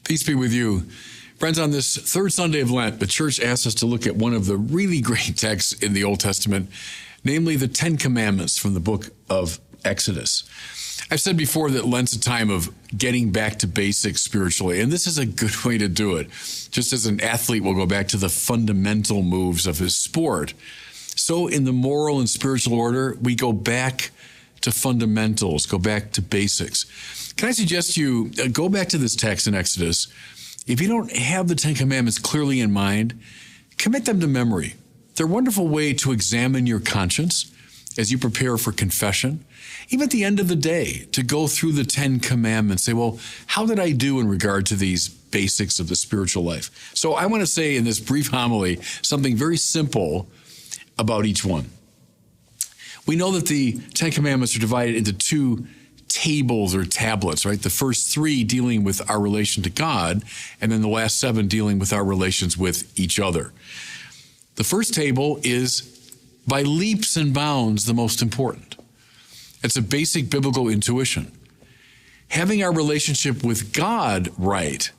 Peace be with you. Friends, on this third Sunday of Lent, the church asks us to look at one of the really great texts in the Old Testament, namely the Ten Commandments from the book of Exodus. I've said before that Lent's a time of getting back to basics spiritually, and this is a good way to do it. Just as an athlete will go back to the fundamental moves of his sport, so in the moral and spiritual order, we go back to fundamentals, go back to basics. Can I suggest you go back to this text in Exodus? If you don't have the Ten Commandments clearly in mind, commit them to memory. They're a wonderful way to examine your conscience as you prepare for confession. Even at the end of the day, to go through the Ten Commandments, say, well, how did I do in regard to these basics of the spiritual life? So I want to say in this brief homily something very simple about each one. We know that the Ten Commandments are divided into two tables or tablets, right? The first three dealing with our relation to God, and then the last seven dealing with our relations with each other. The first table is by leaps and bounds the most important. It's a basic biblical intuition. Having our relationship with God right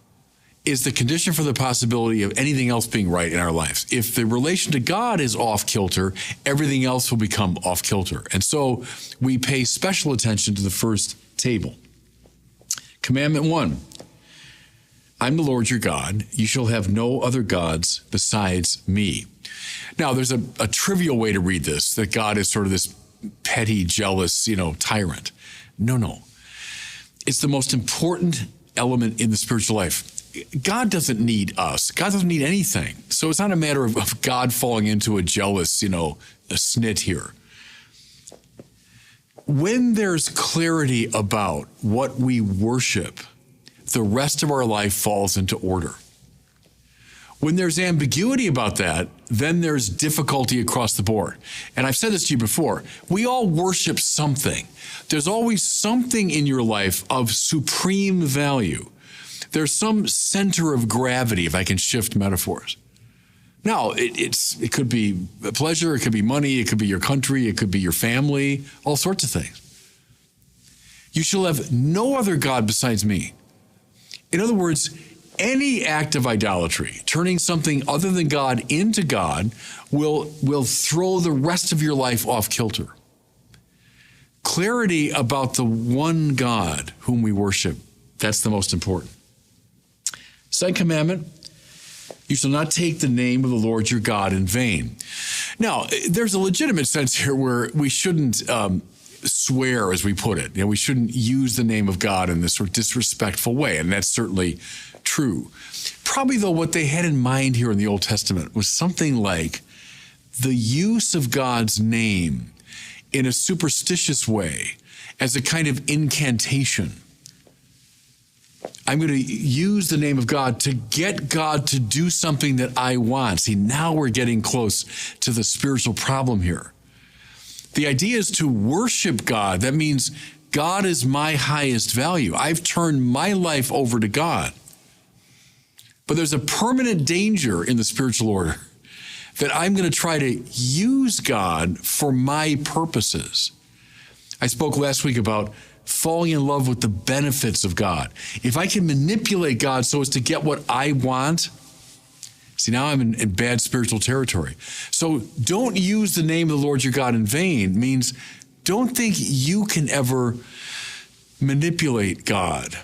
is the condition for the possibility of anything else being right in our lives. If the relation to God is off kilter, everything else will become off kilter. And so we pay special attention to the first table. Commandment 1, I'm the Lord your God. You shall have no other gods besides me. Now, there's a trivial way to read this, that God is sort of this petty, jealous, tyrant. No. It's the most important element in the spiritual life. God doesn't need us. God doesn't need anything. So it's not a matter of God falling into a jealous, a snit here. When there's clarity about what we worship, the rest of our life falls into order. When there's ambiguity about that, then there's difficulty across the board. And I've said this to you before, we all worship something. There's always something in your life of supreme value. There's some center of gravity, if I can shift metaphors. Now, it could be a pleasure, it could be money, it could be your country, it could be your family, all sorts of things. You shall have no other God besides me. In other words, any act of idolatry, turning something other than God into God, will throw the rest of your life off kilter. Clarity about the one God whom we worship, that's the most important. Second commandment, you shall not take the name of the Lord your God in vain. Now, there's a legitimate sense here where we shouldn't swear, as we put it. We shouldn't use the name of God in this sort of disrespectful way, and that's certainly true. Probably, though, what they had in mind here in the Old Testament was something like the use of God's name in a superstitious way as a kind of incantation. I'm going to use the name of God to get God to do something that I want. See, now we're getting close to the spiritual problem here. The idea is to worship God. That means God is my highest value. I've turned my life over to God. But there's a permanent danger in the spiritual order that I'm going to try to use God for my purposes. I spoke last week about falling in love with the benefits of God. If I can manipulate God so as to get what I want, see, now I'm in bad spiritual territory. So don't use the name of the Lord your God in vain means don't think you can ever manipulate God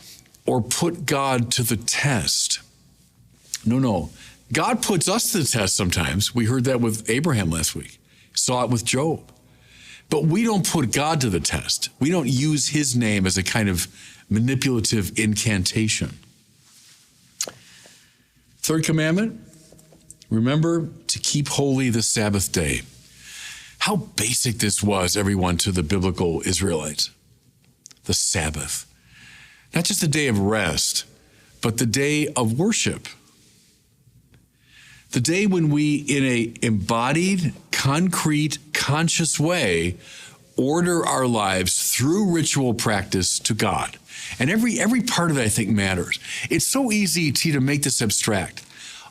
or put God to the test. No. God puts us to the test sometimes. We heard that with Abraham last week. Saw it with Job. But we don't put God to the test. We don't use his name as a kind of manipulative incantation. Third commandment, remember to keep holy the Sabbath day. How basic this was, everyone, to the biblical Israelites. The Sabbath. Not just the day of rest, but the day of worship. The day when we, in an embodied, concrete, conscious way, order our lives through ritual practice to God. And every part of it, I think, matters. It's so easy to make this abstract.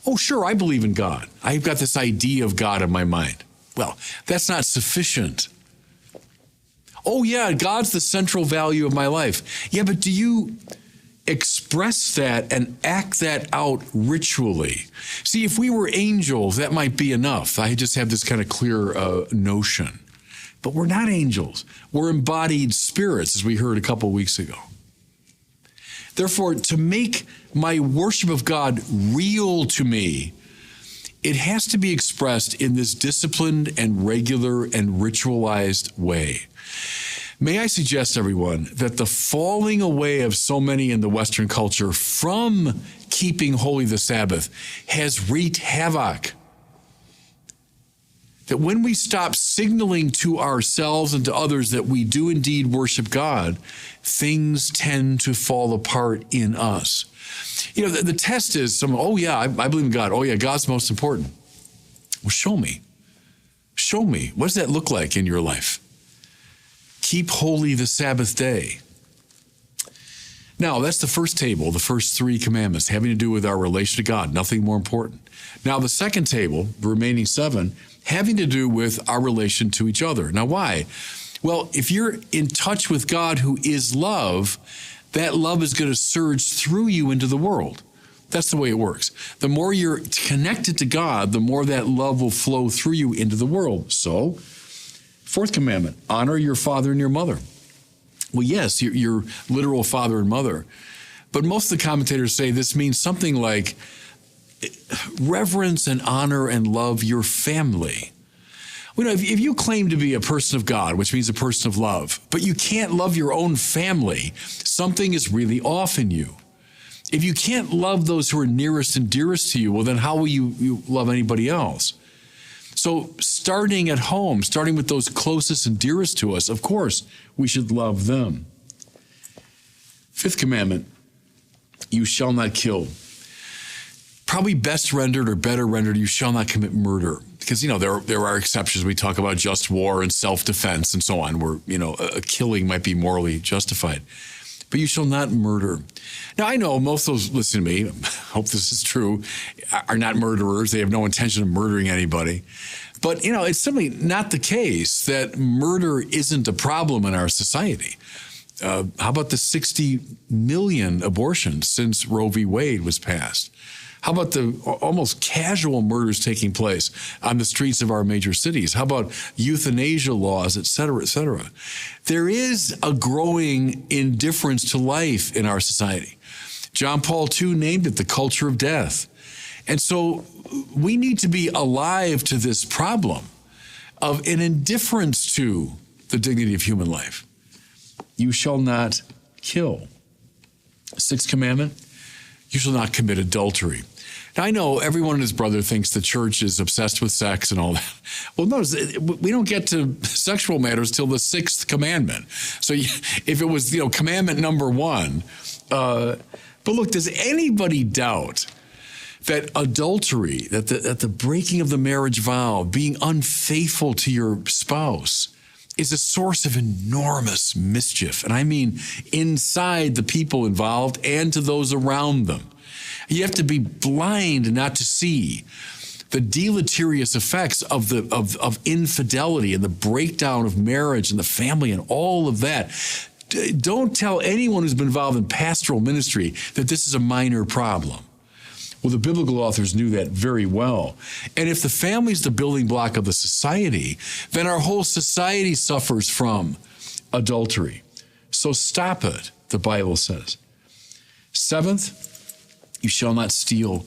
Oh, sure, I believe in God. I've got this idea of God in my mind. Well, that's not sufficient. Oh, yeah, God's the central value of my life. Yeah, but do you express that and act that out ritually. See, if we were angels, that might be enough. I just have this kind of clear notion. But we're not angels. We're embodied spirits, as we heard a couple weeks ago. Therefore, to make my worship of God real to me, it has to be expressed in this disciplined and regular and ritualized way. May I suggest, everyone, that the falling away of so many in the Western culture from keeping holy the Sabbath has wreaked havoc. That when we stop signaling to ourselves and to others that we do indeed worship God, things tend to fall apart in us. You know, the test is I believe in God. Oh yeah, God's most important. Well, show me. Show me. What does that look like in your life? Keep holy the Sabbath day. Now, that's the first table, the first 3 commandments, having to do with our relation to God, nothing more important. Now, the second table, the remaining 7, having to do with our relation to each other. Now, why? Well, if you're in touch with God, who is love, that love is going to surge through you into the world. That's the way it works. The more you're connected to God, the more that love will flow through you into the world. So, 4th commandment, honor your father and your mother. Well, yes, your literal father and mother. But most of the commentators say this means something like reverence and honor and love your family. You know, if you claim to be a person of God, which means a person of love, but you can't love your own family, something is really off in you. If you can't love those who are nearest and dearest to you, well, then how will you love anybody else? So starting at home, starting with those closest and dearest to us, of course, we should love them. 5th commandment, you shall not kill. Probably best rendered or better rendered, you shall not commit murder. Because, you know, there are exceptions. We talk about just war and self-defense and so on, where, you know, a killing might be morally justified. But you shall not murder. Now, I know most of those listening to me, I hope this is true, are not murderers. They have no intention of murdering anybody. But, you know, it's simply not the case that murder isn't a problem in our society. How about the 60 million abortions since Roe v. Wade was passed? How about the almost casual murders taking place on the streets of our major cities? How about euthanasia laws, et cetera, et cetera? There is a growing indifference to life in our society. John Paul II named it the culture of death. And so we need to be alive to this problem of an indifference to the dignity of human life. You shall not kill. 6th commandment, you shall not commit adultery. Now, I know everyone and his brother thinks the church is obsessed with sex and all that. Well, notice, we don't get to sexual matters till the 6th commandment. So if it was, commandment number 1, but look, does anybody doubt that adultery, that the breaking of the marriage vow, being unfaithful to your spouse, is a source of enormous mischief? And I mean inside the people involved and to those around them. You have to be blind not to see the deleterious effects of infidelity and the breakdown of marriage and the family and all of that. Don't tell anyone who's been involved in pastoral ministry that this is a minor problem. Well, the biblical authors knew that very well. And if the family is the building block of the society, then our whole society suffers from adultery. So stop it, the Bible says. 7th, you shall not steal.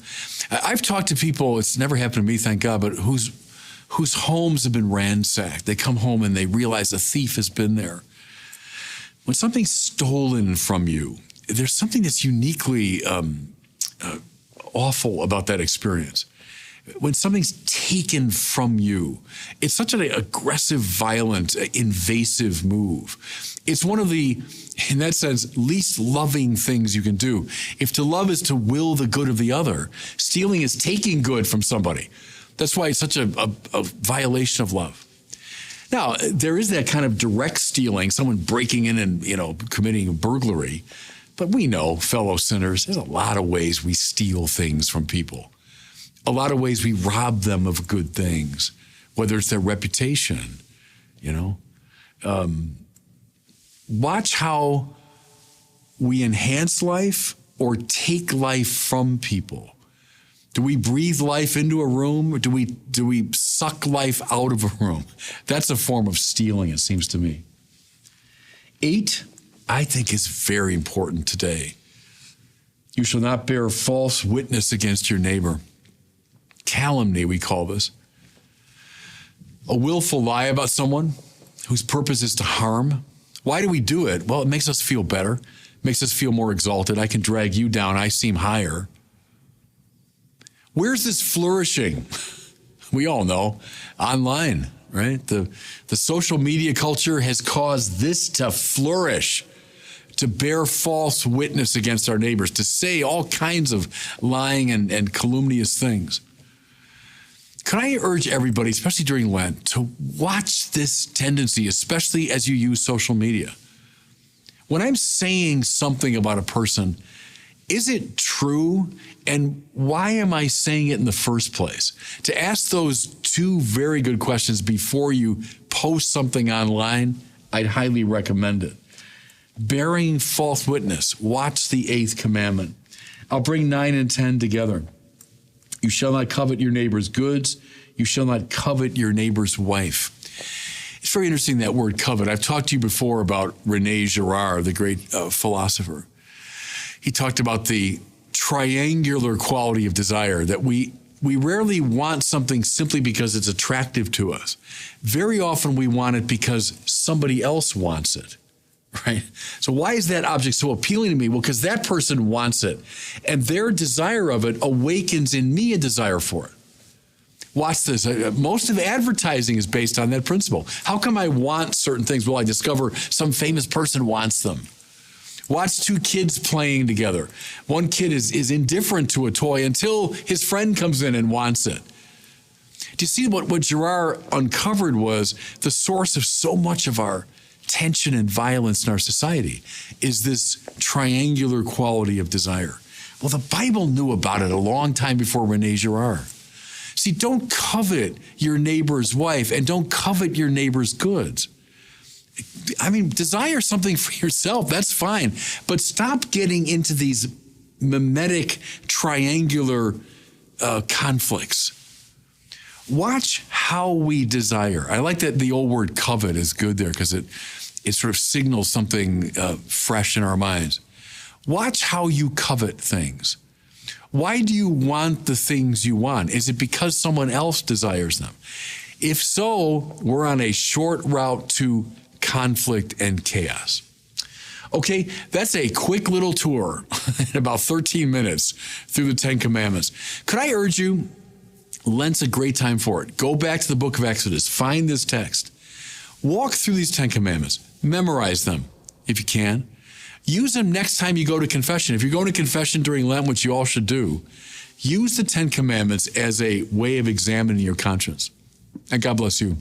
I've talked to people, it's never happened to me, thank God, but whose homes have been ransacked. They come home and they realize a thief has been there. When something's stolen from you, there's something that's uniquely awful about that experience. When something's taken from you, it's such an aggressive, violent, invasive move. It's one of the, in that sense, least loving things you can do. If to love is to will the good of the other, stealing is taking good from somebody. That's why it's such a violation of love. Now, there is that kind of direct stealing, someone breaking in and, committing a burglary. But we know, fellow sinners, there's a lot of ways we steal things from people. A lot of ways we rob them of good things, whether it's their reputation, Watch how we enhance life or take life from people? Do we breathe life into a room, or do we suck life out of a room? That's a form of stealing, it seems to me. 8, I think, is very important today. You shall not bear false witness against your neighbor. Calumny, we call this. A willful lie about someone whose purpose is to harm. Why do we do it? Well, it makes us feel better, makes us feel more exalted. I can drag you down, I seem higher. Where's this flourishing? We all know, online, right? The social media culture has caused this to flourish, to bear false witness against our neighbors, to say all kinds of lying and calumnious things. Could I urge everybody, especially during Lent, to watch this tendency, especially as you use social media? When I'm saying something about a person, is it true? And why am I saying it in the first place? To ask those 2 very good questions before you post something online, I'd highly recommend it. Bearing false witness. Watch the 8th commandment. I'll bring 9 and 10 together. You shall not covet your neighbor's goods. You shall not covet your neighbor's wife. It's very interesting, that word covet. I've talked to you before about René Girard, the great philosopher. He talked about the triangular quality of desire, that we rarely want something simply because it's attractive to us. Very often we want it because somebody else wants it, right? So why is that object so appealing to me? Well, because that person wants it, and their desire of it awakens in me a desire for it. Watch this. Most of advertising is based on that principle. How come I want certain things? Well, I discover some famous person wants them. Watch 2 kids playing together. One kid is indifferent to a toy until his friend comes in and wants it. Do you see what Girard uncovered was the source of so much of our tension and violence in our society is this triangular quality of desire. Well, the Bible knew about it a long time before René Girard. See, don't covet your neighbor's wife and don't covet your neighbor's goods. I mean, desire something for yourself, that's fine. But stop getting into these mimetic, triangular conflicts. Watch how we desire. I like that the old word covet is good there because it sort of signals something fresh in our minds. Watch how you covet things. Why do you want the things you want? Is it because someone else desires them? If so, we're on a short route to conflict and chaos. Okay, that's a quick little tour in about 13 minutes through the 10 Commandments. Could I urge you, Lent's a great time for it. Go back to the book of Exodus, find this text, walk through these 10 Commandments, memorize them if you can. Use them next time you go to confession. If you're going to confession during Lent, which you all should do, use the 10 Commandments as a way of examining your conscience. And God bless you.